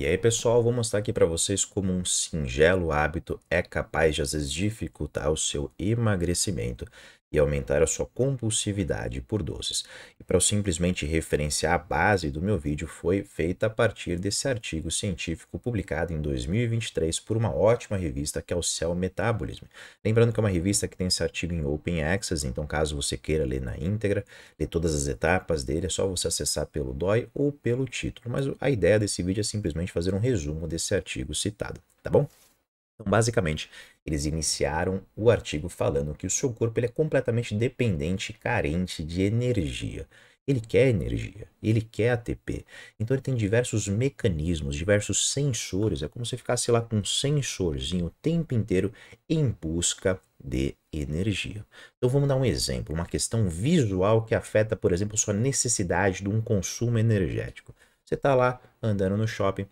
E aí, pessoal, vou mostrar aqui para vocês como um singelo hábito é capaz de, às vezes, dificultar o seu emagrecimento e aumentar a sua compulsividade por doces. E para eu simplesmente referenciar, a base do meu vídeo foi feita a partir desse artigo científico publicado em 2023 por uma ótima revista que é o Cell Metabolism. Lembrando que é uma revista que tem esse artigo em Open Access, então caso você queira ler na íntegra, ler todas as etapas dele, é só você acessar pelo DOI ou pelo título. Mas a ideia desse vídeo é simplesmente fazer um resumo desse artigo citado, tá bom? Então, basicamente, eles iniciaram o artigo falando que o seu corpo ele é completamente dependente e carente de energia. Ele quer energia, ele quer ATP. Então, ele tem diversos mecanismos, diversos sensores. É como se ficasse lá com um sensorzinho o tempo inteiro em busca de energia. Então, vamos dar um exemplo, uma questão visual que afeta, por exemplo, sua necessidade de um consumo energético. Você está lá andando no shopping,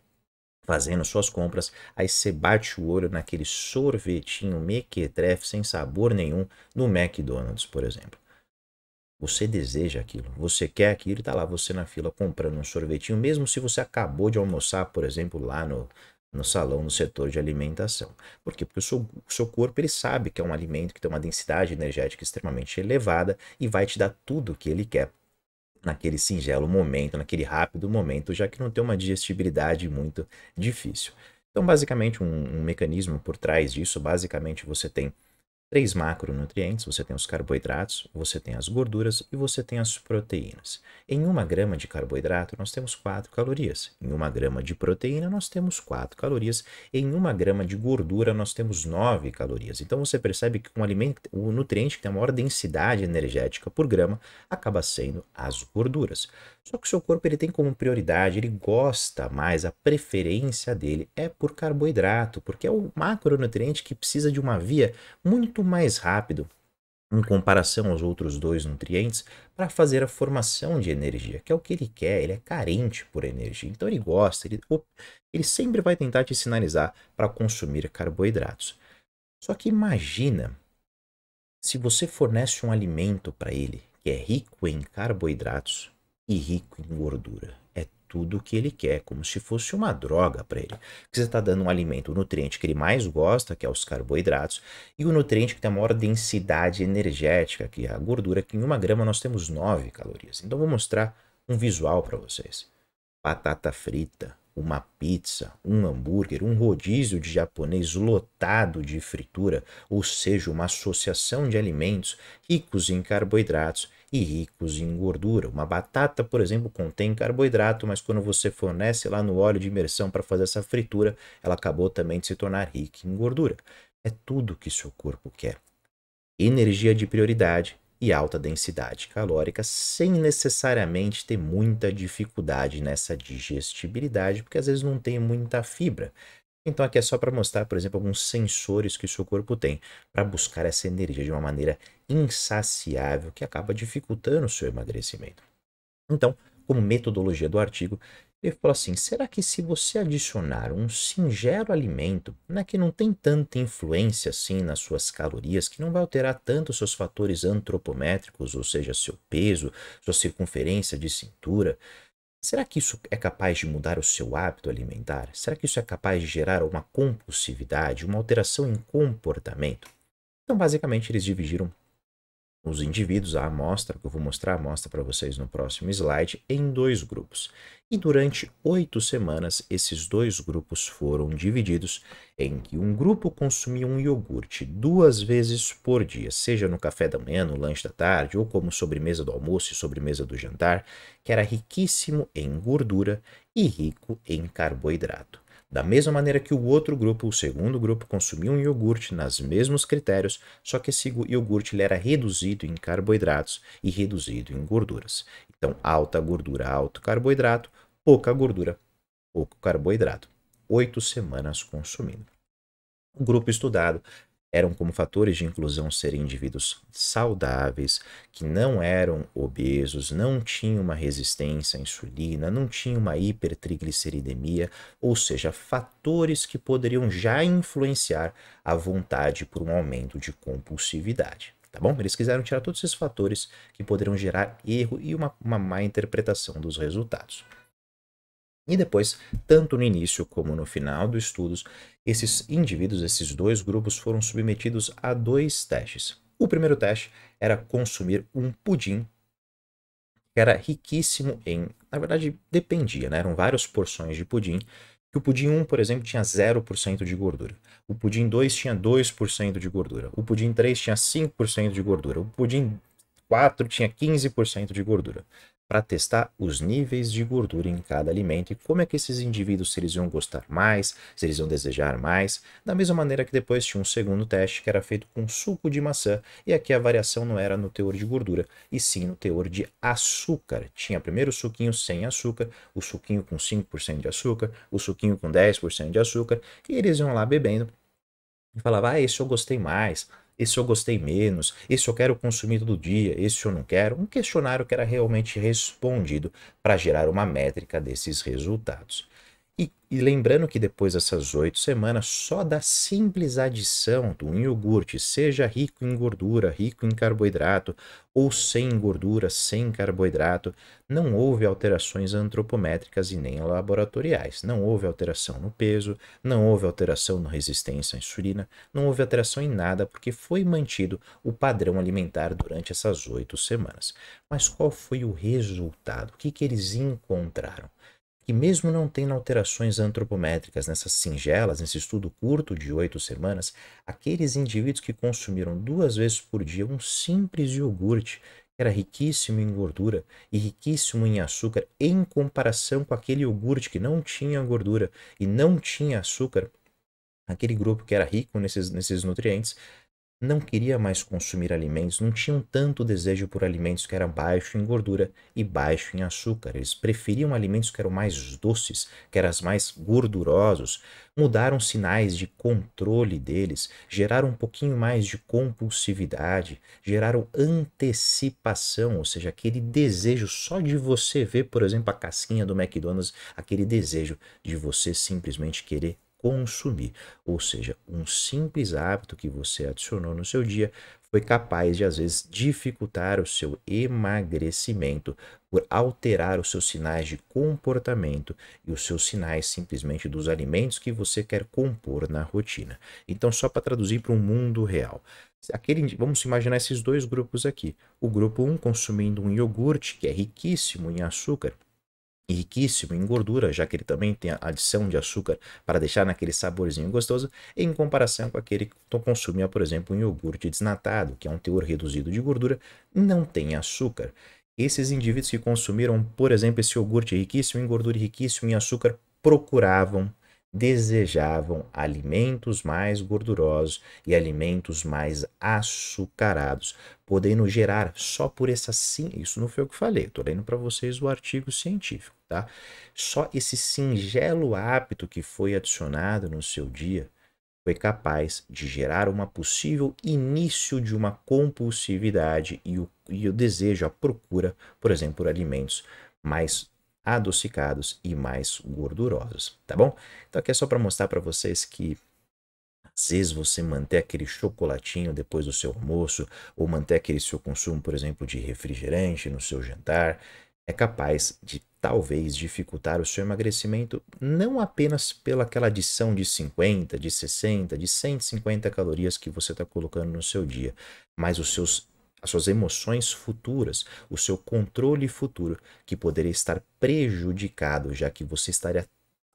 fazendo suas compras, aí você bate o olho naquele sorvetinho mequetrefe sem sabor nenhum no McDonald's, por exemplo. Você deseja aquilo, você quer aquilo e tá lá você na fila comprando um sorvetinho, mesmo se você acabou de almoçar, por exemplo, lá no salão, no setor de alimentação. Por quê? Porque o seu corpo ele sabe que é um alimento que tem uma densidade energética extremamente elevada e vai te dar tudo o que ele quer naquele singelo momento, naquele rápido momento, já que não tem uma digestibilidade muito difícil. Então, basicamente, um mecanismo por trás disso, basicamente você tem três macronutrientes, você tem os carboidratos, você tem as gorduras e você tem as proteínas. Em 1 grama de carboidrato, nós temos 4 calorias. Em 1 grama de proteína, nós temos 4 calorias. Em 1 grama de gordura, nós temos 9 calorias. Então, você percebe que um alimento, o nutriente que tem a maior densidade energética por grama acaba sendo as gorduras. Só que o seu corpo ele tem como prioridade, ele gosta mais, a preferência dele é por carboidrato, porque é o macronutriente que precisa de uma via muito mais rápido em comparação aos outros dois nutrientes para fazer a formação de energia, que é o que ele quer, ele é carente por energia. Então ele gosta, ele sempre vai tentar te sinalizar para consumir carboidratos. Só que imagina se você fornece um alimento para ele que é rico em carboidratos e rico em gordura. É tudo o que ele quer, como se fosse uma droga para ele. Porque você está dando um alimento, o nutriente que ele mais gosta, que é os carboidratos, e o nutriente que tem a maior densidade energética, que é a gordura, que em 1 grama nós temos 9 calorias. Então vou mostrar um visual para vocês. Batata frita, uma pizza, um hambúrguer, um rodízio de japonês lotado de fritura, ou seja, uma associação de alimentos ricos em carboidratos e ricos em gordura. Uma batata, por exemplo, contém carboidrato, mas quando você fornece lá no óleo de imersão para fazer essa fritura, ela acabou também de se tornar rica em gordura. É tudo que seu corpo quer. Energia de prioridade e alta densidade calórica, sem necessariamente ter muita dificuldade nessa digestibilidade, porque às vezes não tem muita fibra. Então aqui é só para mostrar, por exemplo, alguns sensores que o seu corpo tem para buscar essa energia de uma maneira insaciável que acaba dificultando o seu emagrecimento. Então, como metodologia do artigo, ele falou assim: será que se você adicionar um singelo alimento, né, que não tem tanta influência assim nas suas calorias, que não vai alterar tanto os seus fatores antropométricos, ou seja, seu peso, sua circunferência de cintura, será que isso é capaz de mudar o seu hábito alimentar? Será que isso é capaz de gerar uma compulsividade, uma alteração em comportamento? Então, basicamente, eles dividiram os indivíduos, a amostra, que eu vou mostrar a amostra para vocês no próximo slide, em dois grupos. E durante 8 semanas, esses dois grupos foram divididos em que um grupo consumia um iogurte 2 vezes por dia, seja no café da manhã, no lanche da tarde, ou como sobremesa do almoço e sobremesa do jantar, que era riquíssimo em gordura e rico em carboidrato. Da mesma maneira que o outro grupo, o segundo grupo, consumia um iogurte nos mesmos critérios, só que esse iogurte ele era reduzido em carboidratos e reduzido em gorduras. Então, alta gordura, alto carboidrato, pouca gordura, pouco carboidrato. 8 semanas consumindo. O grupo estudado eram como fatores de inclusão serem indivíduos saudáveis, que não eram obesos, não tinham uma resistência à insulina, não tinham uma hipertrigliceridemia, ou seja, fatores que poderiam já influenciar a vontade por um aumento de compulsividade. Tá bom? Eles quiseram tirar todos esses fatores que poderiam gerar erro e uma má interpretação dos resultados. E depois, tanto no início como no final dos estudos, esses indivíduos, esses dois grupos, foram submetidos a dois testes. O primeiro teste era consumir um pudim que era riquíssimo em, na verdade, dependia, né? Eram várias porções de pudim. Que o pudim um, por exemplo, tinha 0% de gordura. O pudim 2 tinha 2% de gordura. O pudim 3 tinha 5% de gordura. O pudim 4 tinha 15% de gordura, para testar os níveis de gordura em cada alimento e como é que esses indivíduos, se eles iam gostar mais, se eles iam desejar mais, da mesma maneira que depois tinha um segundo teste que era feito com suco de maçã, e aqui a variação não era no teor de gordura, e sim no teor de açúcar. Tinha primeiro o suquinho sem açúcar, o suquinho com 5% de açúcar, o suquinho com 10% de açúcar, e eles iam lá bebendo e falava, ah, esse eu gostei mais, esse eu gostei menos, esse eu quero consumir todo dia, esse eu não quero. Um questionário que era realmente respondido para gerar uma métrica desses resultados. E lembrando que depois dessas 8 semanas, só da simples adição de um iogurte, seja rico em gordura, rico em carboidrato, ou sem gordura, sem carboidrato, não houve alterações antropométricas e nem laboratoriais. Não houve alteração no peso, não houve alteração na resistência à insulina, não houve alteração em nada, porque foi mantido o padrão alimentar durante essas 8 semanas. Mas qual foi o resultado? O que eles encontraram? Que mesmo não tendo alterações antropométricas nessas singelas, nesse estudo curto de 8 semanas, aqueles indivíduos que consumiram 2 vezes por dia um simples iogurte, que era riquíssimo em gordura e riquíssimo em açúcar, em comparação com aquele iogurte que não tinha gordura e não tinha açúcar, aquele grupo que era rico nesses nutrientes, não queria mais consumir alimentos, não tinham tanto desejo por alimentos que eram baixos em gordura e baixo em açúcar. Eles preferiam alimentos que eram mais doces, que eram mais gordurosos. Mudaram sinais de controle deles, geraram um pouquinho mais de compulsividade, geraram antecipação, ou seja, aquele desejo só de você ver, por exemplo, a casquinha do McDonald's, aquele desejo de você simplesmente querer consumir. Ou seja, um simples hábito que você adicionou no seu dia foi capaz de, às vezes, dificultar o seu emagrecimento por alterar os seus sinais de comportamento e os seus sinais simplesmente dos alimentos que você quer compor na rotina. Então, só para traduzir para um mundo real. Vamos imaginar esses dois grupos aqui. O grupo 1 consumindo um iogurte que é riquíssimo em açúcar, e riquíssimo em gordura, já que ele também tem a adição de açúcar para deixar naquele saborzinho gostoso, em comparação com aquele que consumia, por exemplo, um iogurte desnatado, que é um teor reduzido de gordura, não tem açúcar. Esses indivíduos que consumiram, por exemplo, esse iogurte riquíssimo em gordura e riquíssimo em açúcar, procuravam, desejavam alimentos mais gordurosos e alimentos mais açucarados, podendo gerar só por essa sim, isso não foi eu que falei, eu tô lendo para vocês o artigo científico, tá? Só esse singelo hábito que foi adicionado no seu dia foi capaz de gerar uma possível início de uma compulsividade e o desejo, a procura, por exemplo, por alimentos mais adocicados e mais gordurosos, tá bom? Então aqui é só para mostrar para vocês que às vezes você manter aquele chocolatinho depois do seu almoço ou manter aquele seu consumo, por exemplo, de refrigerante no seu jantar, é capaz de talvez dificultar o seu emagrecimento não apenas pela aquela adição de 50, de 60, de 150 calorias que você está colocando no seu dia, mas as suas emoções futuras, o seu controle futuro, que poderia estar prejudicado, já que você estaria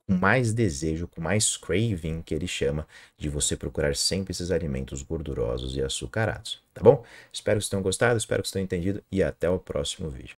com mais desejo, com mais craving, que ele chama, de você procurar sempre esses alimentos gordurosos e açucarados, tá bom? Espero que vocês tenham gostado, espero que vocês tenham entendido e até o próximo vídeo.